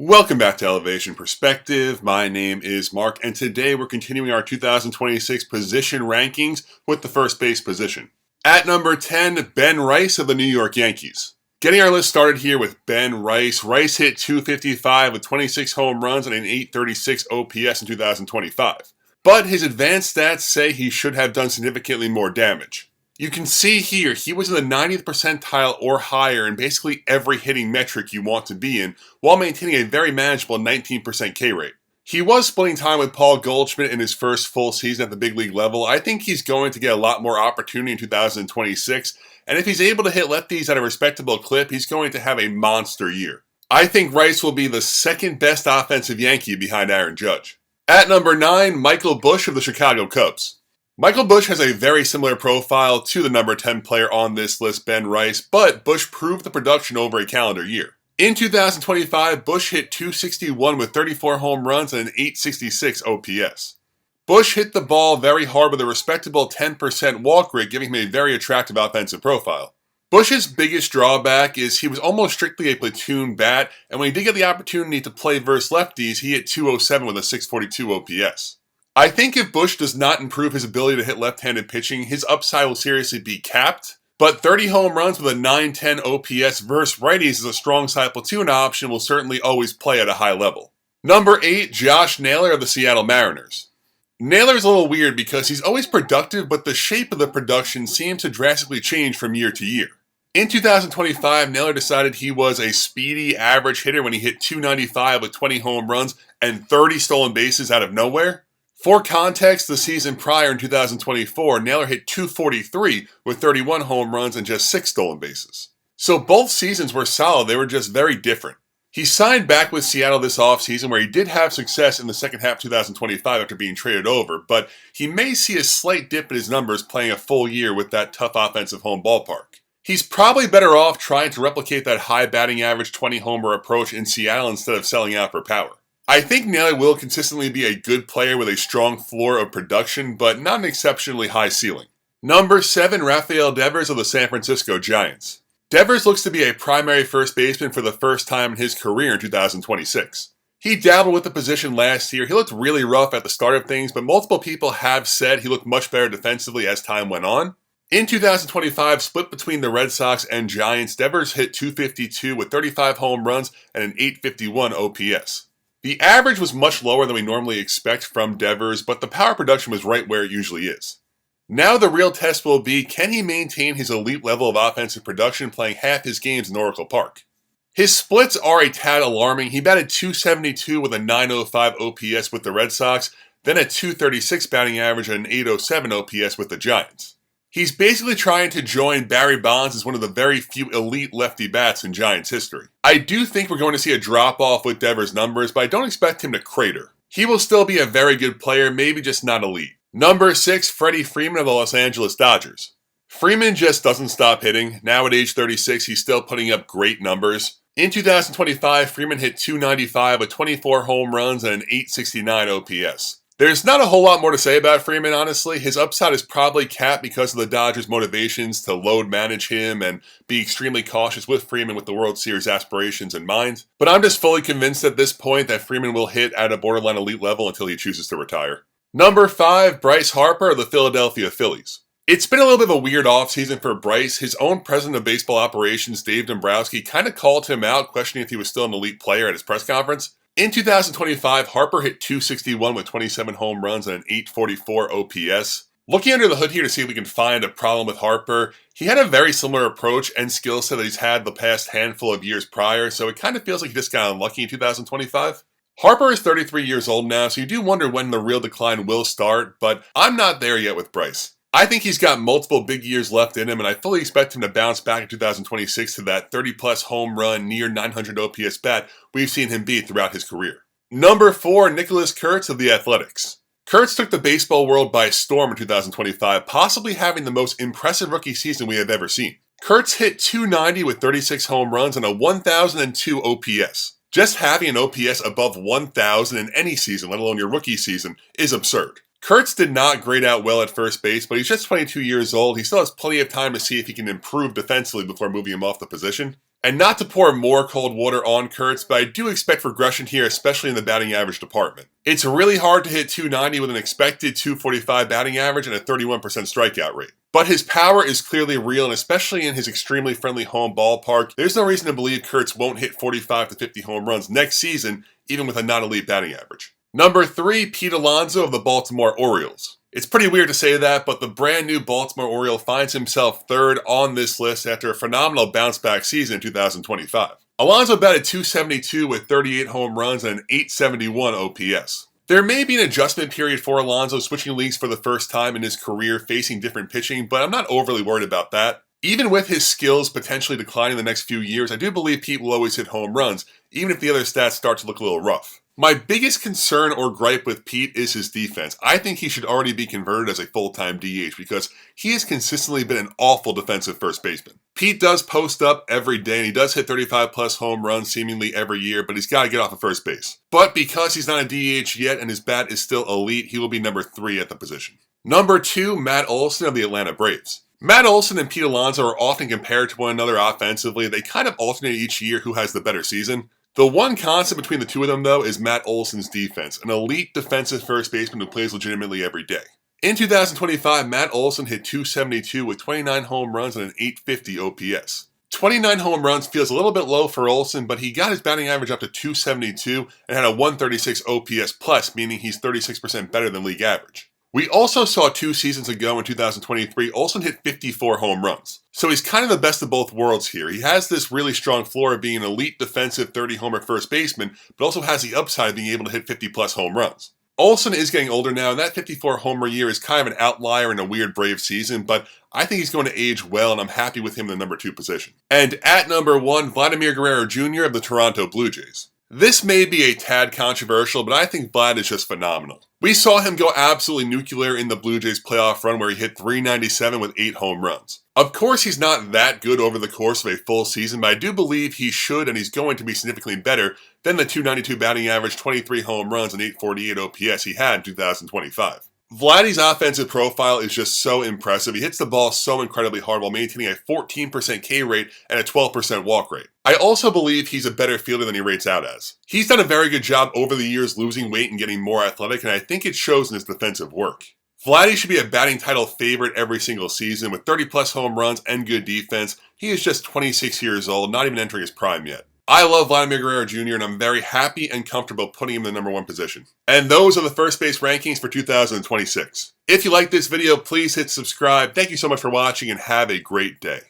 Welcome back to Elevation Perspective. My name is Mark, and today we're continuing our 2026 position rankings with the first base position. At number 10, Ben Rice of the New York Yankees. Getting our list started here with Ben Rice. Rice hit .255 with 26 home runs and an .836 OPS in 2025. But his advanced stats say he should have done significantly more damage. You can see here, he was in the 90th percentile or higher in basically every hitting metric you want to be in, while maintaining a very manageable 19% K rate. He was splitting time with Paul Goldschmidt in his first full season at the big league level. I think he's going to get a lot more opportunity in 2026, and if he's able to hit lefties at a respectable clip, he's going to have a monster year. I think Rice will be the second best offensive Yankee behind Aaron Judge. At number 9, Michael Busch of the Chicago Cubs. Michael Busch has a very similar profile to the number 10 player on this list, Ben Rice, but Busch proved the production over a calendar year. In 2025, Busch hit .261 with 34 home runs and an .866 OPS. Busch hit the ball very hard with a respectable 10% walk rate, giving him a very attractive offensive profile. Busch's biggest drawback is he was almost strictly a platoon bat, and when he did get the opportunity to play versus lefties, he hit .207 with a .642 OPS. I think if Busch does not improve his ability to hit left-handed pitching, his upside will seriously be capped. But 30 home runs with a .910 OPS versus righties as a strong side platoon option will certainly always play at a high level. Number 8, Josh Naylor of the Seattle Mariners. Naylor is a little weird because he's always productive, but the shape of the production seems to drastically change from year to year. In 2025, Naylor decided he was a speedy average hitter when he hit .295 with 20 home runs and 30 stolen bases out of nowhere. For context, the season prior in 2024, Naylor hit .243 with 31 home runs and just 6 stolen bases. So both seasons were solid, they were just very different. He signed back with Seattle this offseason where he did have success in the second half of 2025 after being traded over, but he may see a slight dip in his numbers playing a full year with that tough offensive home ballpark. He's probably better off trying to replicate that high batting average 20-homer approach in Seattle instead of selling out for power. I think Naylor will consistently be a good player with a strong floor of production, but not an exceptionally high ceiling. Number 7, Rafael Devers of the San Francisco Giants. Devers looks to be a primary first baseman for the first time in his career in 2026. He dabbled with the position last year. He looked really rough at the start of things, but multiple people have said he looked much better defensively as time went on. In 2025, split between the Red Sox and Giants, Devers hit .252 with 35 home runs and an .851 OPS. The average was much lower than we normally expect from Devers, but the power production was right where it usually is. Now the real test will be, can he maintain his elite level of offensive production playing half his games in Oracle Park? His splits are a tad alarming. He batted .272 with a .905 OPS with the Red Sox, then a .236 batting average and an .807 OPS with the Giants. He's basically trying to join Barry Bonds as one of the very few elite lefty bats in Giants history. I do think we're going to see a drop-off with Devers' numbers, but I don't expect him to crater. He will still be a very good player, maybe just not elite. Number 6, Freddie Freeman of the Los Angeles Dodgers. Freeman just doesn't stop hitting. Now at age 36, he's still putting up great numbers. In 2025, Freeman hit .295 with 24 home runs and an .869 OPS. There's not a whole lot more to say about Freeman, honestly. His upside is probably capped because of the Dodgers' motivations to load manage him and be extremely cautious with Freeman with the World Series aspirations in mind. But I'm just fully convinced at this point that Freeman will hit at a borderline elite level until he chooses to retire. Number 5, Bryce Harper of the Philadelphia Phillies. It's been a little bit of a weird offseason for Bryce. His own president of baseball operations, Dave Dombrowski, kind of called him out, questioning if he was still an elite player at his press conference. In 2025, Harper hit .261 with 27 home runs and an .844 OPS. Looking under the hood here to see if we can find a problem with Harper, he had a very similar approach and skill set that he's had the past handful of years prior, so it kind of feels like he just got unlucky in 2025. Harper is 33 years old now, so you do wonder when the real decline will start, but I'm not there yet with Bryce. I think he's got multiple big years left in him, and I fully expect him to bounce back in 2026 to that 30-plus home run, near 900 OPS bat we've seen him be throughout his career. Number 4, Nicholas Kurtz of the Athletics. Kurtz took the baseball world by storm in 2025, possibly having the most impressive rookie season we have ever seen. Kurtz hit .290 with 36 home runs and a 1,002 OPS. Just having an OPS above 1,000 in any season, let alone your rookie season, is absurd. Kurtz did not grade out well at first base, but he's just 22 years old. He still has plenty of time to see if he can improve defensively before moving him off the position. And not to pour more cold water on Kurtz, but I do expect regression here, especially in the batting average department. It's really hard to hit 290 with an expected 245 batting average and a 31% strikeout rate. But his power is clearly real, and especially in his extremely friendly home ballpark, there's no reason to believe Kurtz won't hit 45 to 50 home runs next season, even with a non-elite batting average. Number 3, Pete Alonso of the Baltimore Orioles. It's pretty weird to say that, but the brand new Baltimore Oriole finds himself third on this list after a phenomenal bounce-back season in 2025. Alonso batted .272 with 38 home runs and an .871 OPS. There may be an adjustment period for Alonso switching leagues for the first time in his career, facing different pitching, but I'm not overly worried about that. Even with his skills potentially declining the next few years, I do believe Pete will always hit home runs, even if the other stats start to look a little rough. My biggest concern or gripe with Pete is his defense. I think he should already be converted as a full-time DH because he has consistently been an awful defensive first baseman. Pete does post up every day and he does hit 35-plus home runs seemingly every year, but he's got to get off of first base. But because he's not a DH yet and his bat is still elite, he will be number 3 at the position. Number 2, Matt Olson of the Atlanta Braves. Matt Olson and Pete Alonso are often compared to one another offensively. They kind of alternate each year who has the better season. The one constant between the two of them, though, is Matt Olson's defense, an elite defensive first baseman who plays legitimately every day. In 2025, Matt Olson hit .272 with 29 home runs and an .850 OPS. 29 home runs feels a little bit low for Olson, but he got his batting average up to .272 and had a .136 OPS plus, meaning he's 36% better than league average. We also saw 2 seasons ago in 2023, Olson hit 54 home runs. So he's kind of the best of both worlds here. He has this really strong floor of being an elite defensive 30-homer first baseman, but also has the upside of being able to hit 50-plus home runs. Olson is getting older now, and that 54-homer year is kind of an outlier in a weird Braves season, but I think he's going to age well, and I'm happy with him in the number 2 position. And at number 1, Vladimir Guerrero Jr. of the Toronto Blue Jays. This may be a tad controversial, but I think Vlad is just phenomenal. We saw him go absolutely nuclear in the Blue Jays playoff run where he hit .397 with 8 home runs. Of course, he's not that good over the course of a full season, but I do believe he should and he's going to be significantly better than the .292 batting average, 23 home runs, and .848 OPS he had in 2025. Vladdy's offensive profile is just so impressive. He hits the ball so incredibly hard while maintaining a 14% K rate and a 12% walk rate. I also believe he's a better fielder than he rates out as. He's done a very good job over the years losing weight and getting more athletic, and I think it shows in his defensive work. Vladdy should be a batting title favorite every single season. With 30-plus home runs and good defense, he is just 26 years old, not even entering his prime yet. I love Vladimir Guerrero Jr., and I'm very happy and comfortable putting him in the number 1 position. And those are the first base rankings for 2026. If you like this video, please hit subscribe. Thank you so much for watching, and have a great day.